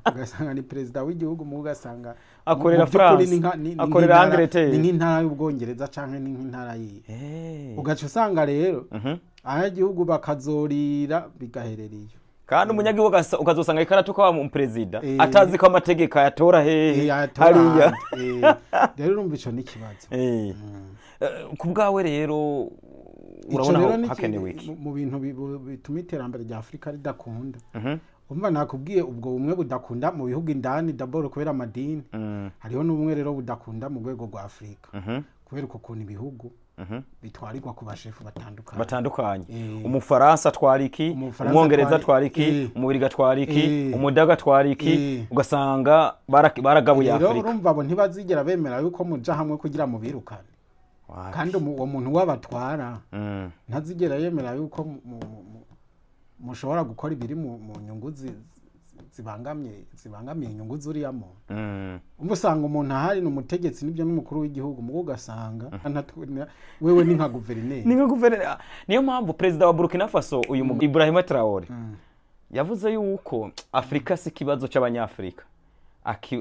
ugasanga ni perezida w'igihugu mu ugasanga akorera France akorera Angleterre ni nk'intara y'Ubwongereza canke ni nk'intara yiye ugaca usanga rero abanyagihugu bakazorira bigaherereye kandi umunyagihugu ukazosanga ikaratuka wa mu perezida atazi ko amategeko yatora hariya rero urumva ico n'ikibazo ku bwawe rero urabona hakenewe iki mu bintu bituma iterambere rya Afrika ridakunda umva nakubwiye ubwo bumwe budakunda mu bihugu indani d'abord kubera amadini hariho n'ubumwe rero budakunda mu rwego rwa Afrika kubera ukuntu ibihugu bitwarirwa ku bashefu batandukanye umufaransa atwariki umwongereza atwariki umubirigi atwariki umudaga atwariki ugasanga baragabuye Afrika rero urumva abo ntibazigera bemera yuko muja hamwe kugira mu birukane kandi uwo muntu wabatwara ntazigera yemera yuko mushobora gukora ibiri mu nyungu zibangamiye inyungu zuriyamo umusanga umuntu ahari n'umutegetsi nibyo n'umukuru w'igihugu mu ugasanga wewe ni nka guverineri niyo mpamvu perezida wa Burkina Faso uyu Ibrahima Traoré yavuze yuko Afrika si kibazo cy'abanyafrika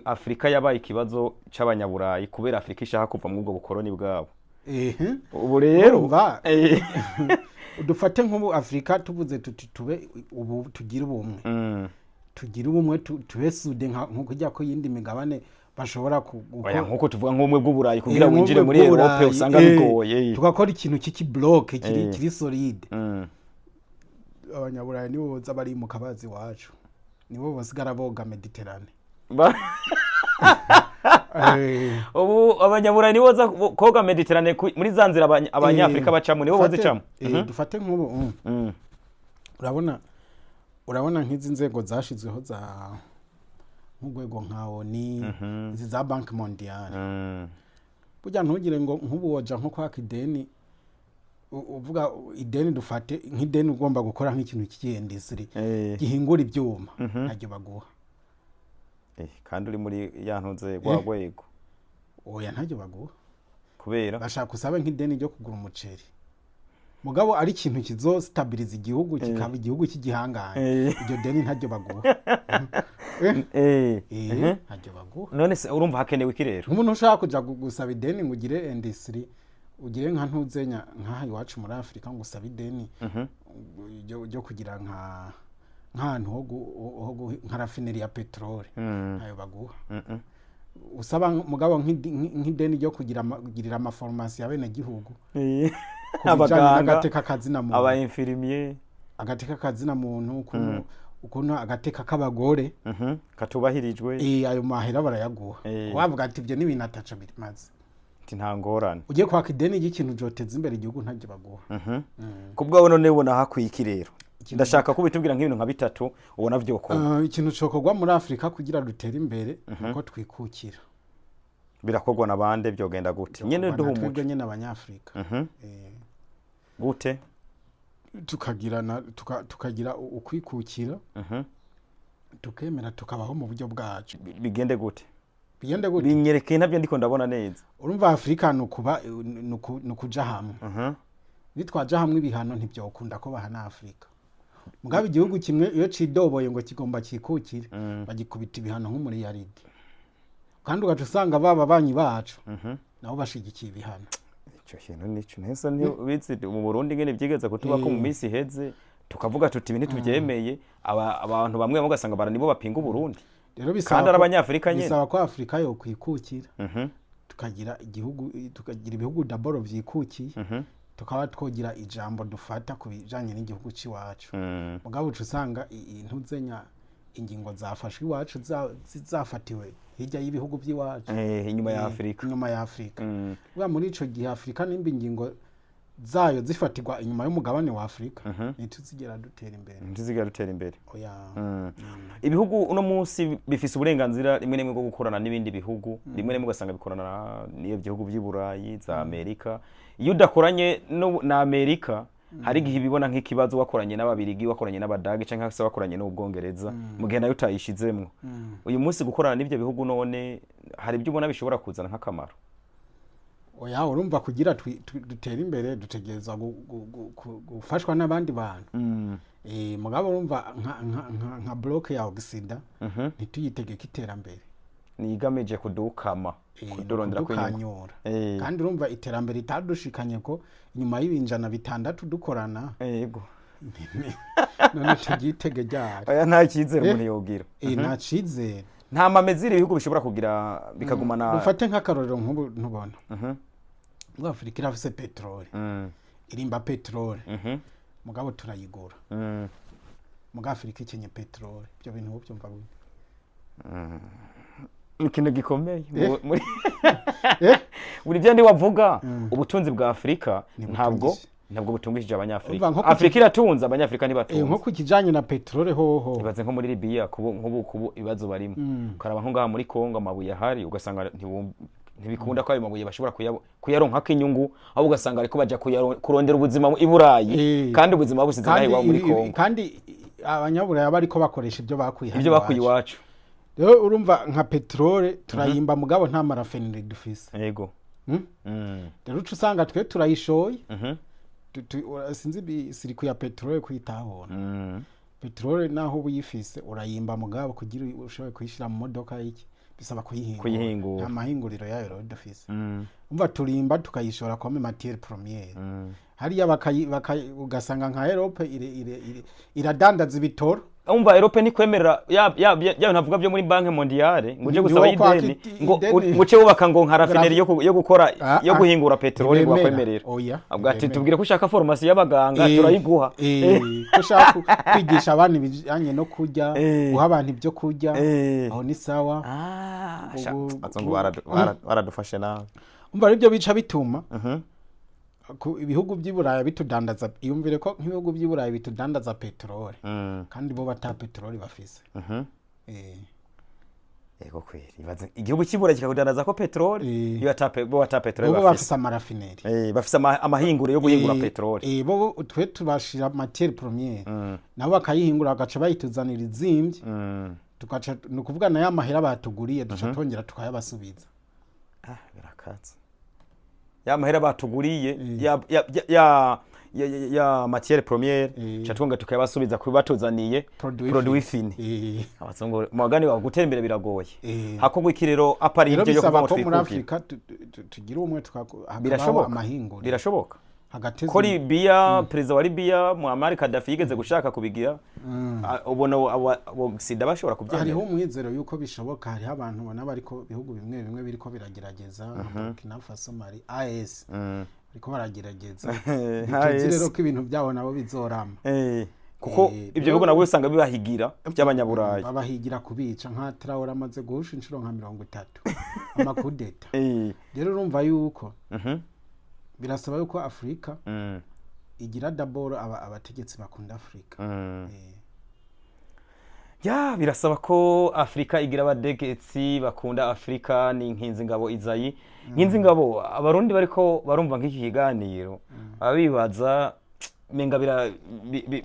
Afrika yabaye ikibazo cy'abanyaburayi kubera Afrika ishaka kuva mu ubwo bukoroni bwabo ubu rero dufate nk'ubu Afrika tuvuze tuti tube ubu tugira ubumwe tugira ubumwe tube sude nko kujya ko yindi migabane bashobora gukora nkuko tuvuga nk'umwe bw'uburayi kugira winjire muri Europe usanga bigoye tugakora ikintu cy'iki block kiri solide abanyaburayi nibo boza bari mu kabazi wacu nibo basigara boga Mediterane ubu abanyaburayi nibo boza koga Mediterane muri zanzira abanyafrika bacamo nibo boza icamo dufate nk'ubu urabona nk'izi nzego zashizweho za nk'urwego nka ONU izi za Banki Mondiale burya ntugire ngo nk'ubu woja nko kwaka ideni uvuga ideni dufate nk'ideni ugomba gukora nk'ikintu cy'industry gihingura ibyuma ntajye baguha kandi uri muri yantuze gwagwego oya ntajye baguha kubera bashaka kusaba nk'ideni ryo kugura umuceri mugabo ari ikintu kizostabiliza igihugu kikaba igihugu cy'igihanganye iryo deni ntajye baguha ntajye baguha none se urumva hakenewe iki rero umuntu ushaka kuja gusaba ideni ngo ugire industry ugire nka ntuzenya nkaha iwacu muri Afrika ngo usabe ideni ryo kugira nk'ahantu nka rafineri ya peteroli ntayo baguha usaba mugabo nk'ideni ryo kugirira amaforomasi ya bene gihugu abaganga agateka kazina muntu aba infirmier agateka kazina muntu ukuntu agateka k'abagore katubahirijwe ayo mahera barayaguha wavuga ati ibyo n'ibintu ataca bimaze nta ngorane ugiye kwaka ideni ry'ikintu joteza imbere igihugu ntajye baguha kubwawe none ubona hakwiye rero ndashaka kubitubwira nk'ibintu nka bitatu ubona vyokora ikintu cokogwa muri Afrika kugira dutere imbere uko twikukira birakogwa nabande byogenda gute nyene duhumuke twebwe nyene abanyafrika gute tukagira ukwikukira tukemera tukabaho mu buryo bwacu bigende gute binyerekeye nabyo ndiko ndabona neza urumva Afrika nukuja hamwe bitwaje hamwe ibihano ntibyokunda ko bahana Afrika mugabe igihugu kimwe iyo cidoboye ngo kigomba kikukire bagikubita ibihano nk'umuriyaridi kandi ugaca usanga baba banyi bacu nabo bashigikiye ibihano. Ico kintu nico nese ntibizi mu Burundi ngene byigeze kutuba ko mu minsi iheze tukavuga tuti ibintu tubyemeye abantu bamwe mugasanga baranibo bapinga Burundi. Rero kandi arabanyafrika nyene bisaba ko Afrika yo kwikukira tukagira ibihugu daboro vyikukiye tukaba twogira ijambo dufata ku bijanye n'igihugu ciwacu mugabo usanga intuzenya ingingo zafashwe iwacu zafatiwe hirya y'ibihugu by'iwacu inyuma ya Afrika bwa muri ico gihe Afrika nimba ingingo zayo zifatirwa inyuma y'umugabane wa Afrika ntituzigera dutera imbere oya ibihugu uno munsi bifise uburenganzira rimwe n'imwe bwo gukorana n'ibindi bihugu rimwe n'imwe ugasanga bikorana n'iyo bihugu by'Iburayi za Amerika iyo udakoranye na Amerika hari igihe bibona nk'ikibazo wakoranye n'Ababirigi wakoranye n'Abadage canke se wakoranye n'Ubwongereza mu gihe nayo utayishizemwo uyu munsi gukorana n'ivyo bihugu none hari ibyo ubona bishobora kuzana nk'akamaro. Oya urumva kugira dutera imbere dutegereza gufashwa n'abandi bantu mugabo urumva nka block ya Oxida ntituyitegeka iterambere nigamije kudukama kudurondera kwenyura kandi urumva iterambere itadushikanye ko inyuma y'ibinjana bitandatu dukorana yego none tugitege ryari oya nta cyizere umuntu yogira nta cyizere nta mamezire ibihugu bishobora kugira bikagumana dufate nk'akarorero nk'ubu ntubona muri Afrika irafise petrole irimba petrole mugabo turayigura muri Afrika ikenye petrole ibyo bintu byumva gute ikintu gikomeye buri byo ndi wavuga ubutunzi bwa Afrika ntabwo butungishije abanyafrika Afrika iratunze abanyafrika ntibatunze nko kukijanye na petrole hoho ibaze nko muri Libya kubu ibibazo barimo karaba nko ngaha muri Kongo amabuye ahari ugasanga ntibikunda ko ayo mabuye bashobora kuyaronka k'inyungu aho ugasanga ariko baja kurondera ubuzima i Burayi kandi ubuzima busize naho muri Kongo kandi abanyaburaya bariko bakoresha ibyo bakuye iwacu. Rero urumva nka petrole turayimba mugabo nta marafineri dufise yego rero usanga twe turayishoye sinzi siriku ya petrole kuyitahona petrole naho ubuyifise urayimba mugabo kugira ushobore kuyishira mu modoka y'iki bisaba kuyihingura amahinguriro yayo rero dufise umva turimba tukayishora comme matière première hariya ugasanga nka Europe iradandaza ibitoro umva Europe ni kwemerera ya navuga byo muri banke mondiale ngo je gusaba ideni ngo muce wubaka ngo nka raffinerie yo gukora yo guhingura petrole ngo bakwemerera abwati tubwire ko ushaka formation y'abaganga turayiguha ushaka kwigisha abantu bijanye no kurya guha abantu ibyo kurya aho ni sawa azongo baradufashe nawe umva ibyo bica bituma ibihugu by'Iburayi bitudandaza iyumvire ko nk'ibihugu by'Iburayi bitudandaza petrole kandi bo bata petrole bafise yego kweri ibaze igihugu cy'Iburayi kikakudandaza ko petrole iyo bo bata petrole bafise amarafineri bafise amahingure yo guhingura petrole bo twe tubashira matière première nabo bakayihingura bagaca bayituzanira izimvye tugaca nukuvuga na ya mahera batuguriye duca tongera tukayabasubiza birakatse ya mahera batuguriye ya matière première chatwonga tukayabasubiza kubatuzaniye produit fini abazongo magani wa gutera imbere biragoye hakogwa ikirero apari ibyo yo kuva mu muri Afrika tugira umwe tukakaba amahingura birashoboka ko Libya president wa Libya Muammar Gaddafi yigeze gushaka kubigira ubona abo sida bashobora kubyemera hariho umwizero yuko bishoboka hari abantu bona bariko bihugu bimwe biriko biragerageza Burkina Faso Mali AES bariko baragerageza rero ko ibintu byabo nabo bizorama kuko ibyo bihugu nabo usanga bibahigira by'abanyaburayi babahigira kubica nka Traoré amaze guhusha inshuro nka 30 amakudeta rero urumva yuko birasaba yuko Afrika igira d'abord abategetsi bakunda Afrika birasaba ko Afrika igira abategetsi bakunda Afrika ni nkinzi ngabo izayi nkinzi ngabo abarundi bariko barumva nk'iki kiganiro abibaza menga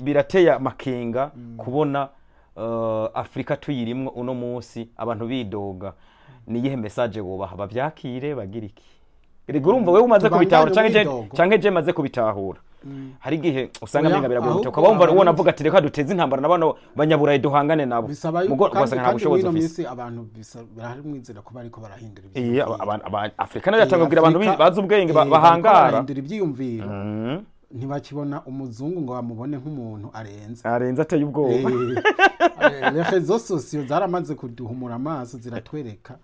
birateye amakenga kubona Afrika tuyirimwe uno munsi abantu bidoga ni yihe message wobaha bavyakire bagira iki urumva wewe umaze kubitahura canke je maze kubitahura hari igihe usanga amenga biragoye ukaba wumva ubona avuga ati reka duteze intambara n'abana banyaburayi duhangane nabo kandi muri minsi abantu barahari mwizera ko bariko barahindura Afrika nayo yatangabwira abantu bazi ubwenge bahangara bahindura ibyiyumviro ntibakibona umuzungu ngo bamubone nk'umuntu arenze ateye ubwoba. Rezo sosiyo zaramaze kuduhumura amaso ziratwereka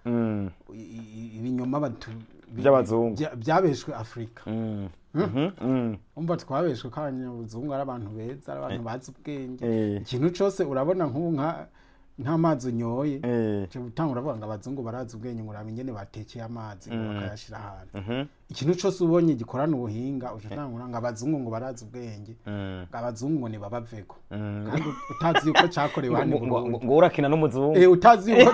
ibinyoma by'abazungu byabeshwe Afrika. Umva twabeshwe ko abanyabuzungu ari abantu beza, ari abantu bazi ubwenge, ikintu cyose urabona nk'amazi unyoye cyo gutanga uravuga ngo abazungu barazi ubwenge ngo uramenye batekeye amazi ngo bakayashira ahantu. Ikintu cyose ubonye gikorana ubuhinga ushobora ngo abazungu ngo barazi ubwenge, abazungu ngo nibabaveko, kandi utazi yuko cyakorewe hano ngo urakina n'umuzungu, utazi yuko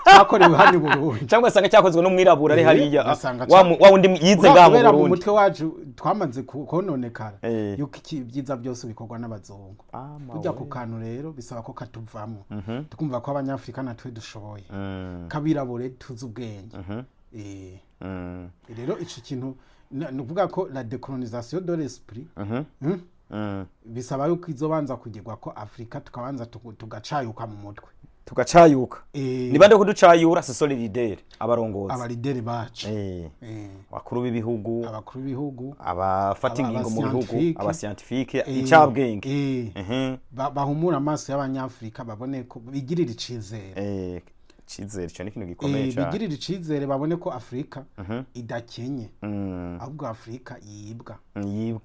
cyakorewe hano i Burundi, cyangwa sanga cyakozwe n'umwirabura ari hariya wa wundi yize ngaho Burundi. Mu mutwe wacu twamaze kononekara yuko ibyiza byose bikorwa n'abazungu. Kujya ku kantu rero bisaba ko katuvamo tukumva ko abanyafrika natwe dushoboye kabirabure tuzi ubwenge. Rero ico kintu nuvuga ko la décolonisation de l'esprit bisaba yuko izobanza kugirwa ko Afrika tukabanza tugacayuka mu mutwe, tugacayuka. Ni bande kuducayura se solidaire abarongozi, abalideri bacu, bakuru b'ibihugu, abafata ingingo mu bihugu, abascientifique, icabwenge, bahumura amaso y'abanyafrika babone ko bigirira icizere. Cizere cyo ni kintu gikomeye cyane, bigirira icizere babone ko Afrika idakenye, ahubwo Afrika yibwa,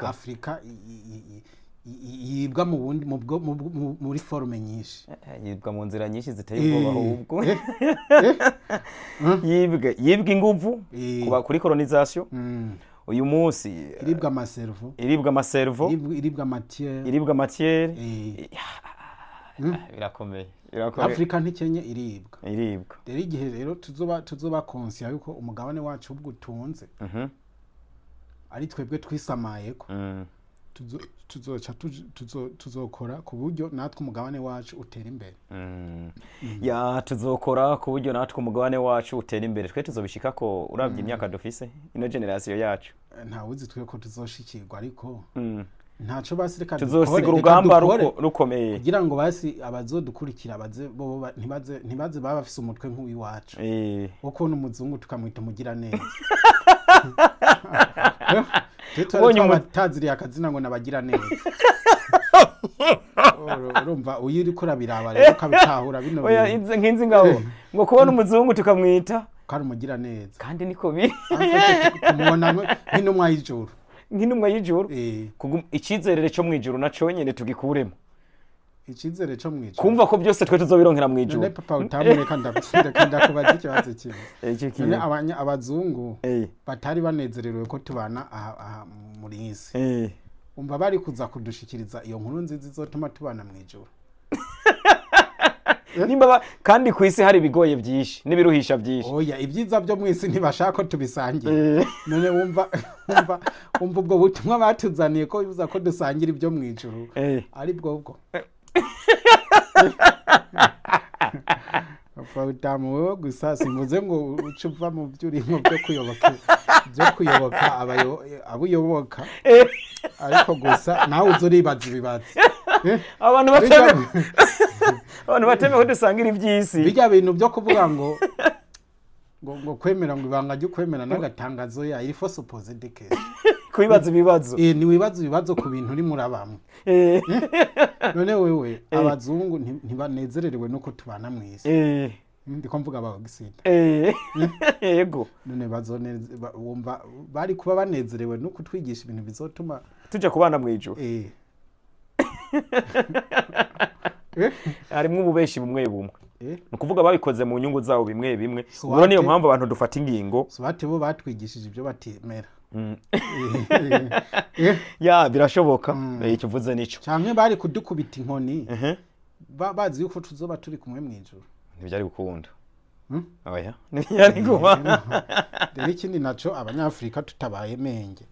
Afrika yibwa mu bundi muri forme nyinshi, yibwa mu nzira nyinshi ziteye ubwoba. Ahubwo yibwa inguvu kuba kuri colonisation. Uyu munsi iribwa amaservo, iribwa matière, birakomeye. Afrika ntikenye iribwa. Rero igihe rero tuzoba conscious yuko umugabane wacu ubwo utunze ari twebwe twisamayeko, tuzokora ku buryo natwe umugabane wacu utera imbere. Tuzokora ku buryo natwe umugabane wacu utera imbere. Twe tuzobishika ko uravye imyaka dufise ino generation yacu, nta wuzi twe ko tuzoshikirwa, ariko ntaco basireka tuzosiga urugamba rukomeye kugira ngo basi abazodukurikira ntibaze baba bafise umutwe nk'uwiwacu uko n'umuzungu tukamwita mugira neza. Taziriye akazina ngo nabagira neza. Urumva uyiriko urabiraba rero ukabitahura bino nk'inzi ngaho ngo kubona umuzungu tukamwita kandi umugira neza, kandi niko biri kumubona nk'intumwa y'ijuru, nk'intumwa y'ijuru. Icizerere cyo mwijuru naco nyene tugikuremo, icizere cyo mwijuru, kumva ko byose twe tuzobironkera mwijuru. None papa utamureka ndakubaza ikibazo kimwe. None abazungu batari banezerewe ko tubana aha muri isi, umva bari kuza kudushikiriza iyo nkuru nziza izotuma tubana mwijuru. Nimba kandi ku isi hari bigoye byinshi nibiruhisha byinshi. Oya, ibyiza byo mu isi ntibashaka ko tubisangira. None wumva ubwo butumwa batuzaniye ko bivuza ko dusangira ibyo mwijuru ari bwo utamu wewe gusa simuze ngo ucuva mu byurimo byo kuyoboka abuyoboka, ariko gusa nawe uzuribaza ibibazo. Abantu bateme ko dusangira iby'isi, bijya bintu byo kuvuga ngo kwemera ngo ibanga ryo kwemera n'agatangazo iri for supposed case kwibaza ibibazo. Ni wibaza ibibazo ku bintu uri murabamwe. None wewe abazungu ntibanezererewe nuko tubana mu isi. Ndiko mvuga abagisida. Yego. None wumva bari kuba banezerewe nuko twigisha ibintu bizotuma tujya kubana mu ijuru. Harimo ububeshi bumwe. Nukuvuga babikoze mu nyungu zawo bimwe. Ubwo niyo mpamvu abantu dufata ingingo. So bate bo batwigishije ibyo batemera. Birashoboka. Icyo vuze nico. Cyane bari kudukubita inkoni. Bazi yuko tuzoba turi kumwe mu ijuru. Ntibyari gukunda. Oya, ntibyari kuba. Deni ikindi naco abanyafrika tutabaye menge.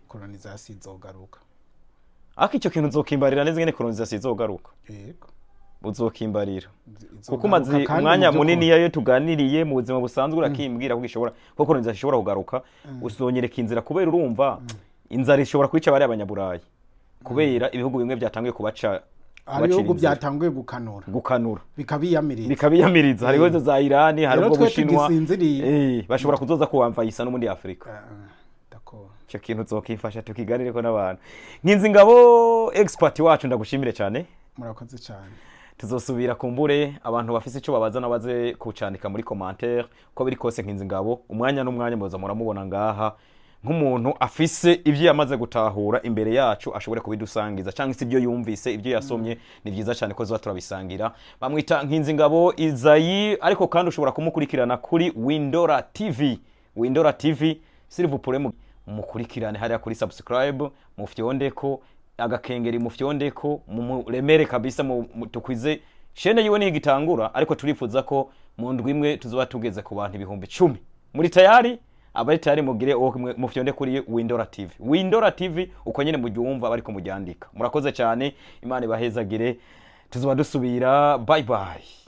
Colonisation izogaruka. Ako icyo kintu uzokimbarira neza ngene colonisation izogaruka. Yego. Uzokimbarira. Kuko mazi umwanya munini yayo tuganiriye mu buzima busanzwe urakimbwira ko gishobora ko colonisation ishobora kugaruka, uzonyereka inzira kubera urumva inzara ishobora kwica bari abanyaburayi. kubera ibihugu bimwe byatanguye kubaca ibihugu byatanguye gukanura bikabiyamiriza hariho za Irani hariho Bushinwa bashobora kuzoza kuwamva isa no muri Afrika cyo kintu zokifasha tukiganireko n'abantu nkinzi ngabo expert wacu ndagushimire cyane murakoze cyane tuzosubira kumbure abantu bafise ico babaza nabaze kucandika muri commentaire ko biri kose nkinzi ngabo umwanya n'umwanya muza muramubona ngaha nk'umuntu afise ivyo yamaze gutahura imbere yacu ashobore kubidusangiza cyangwa se ibyo yumvise ibyo yasomye ni byiza cyane ko turabisangira bamwita nkinzi ngabo Izayi ariko kandi ushobora kumukurikirana kuri Windora TV s'il vous plaît mukurikirane hariya kuri subscribe mufyondeko agakengeri mufyondeko muremere kabisa tukwize shene yiwe ni igitangura ariko turifuza ko mu ndwi imwe tuzoba tugeze ku bantu 10,000 muri tayari abari tayari mugire mufyonde kuri Windora TV uko nyene mubyumva bari ko mujyandika murakoze cyane Imana ibahezagire tuzoba dusubira bye bye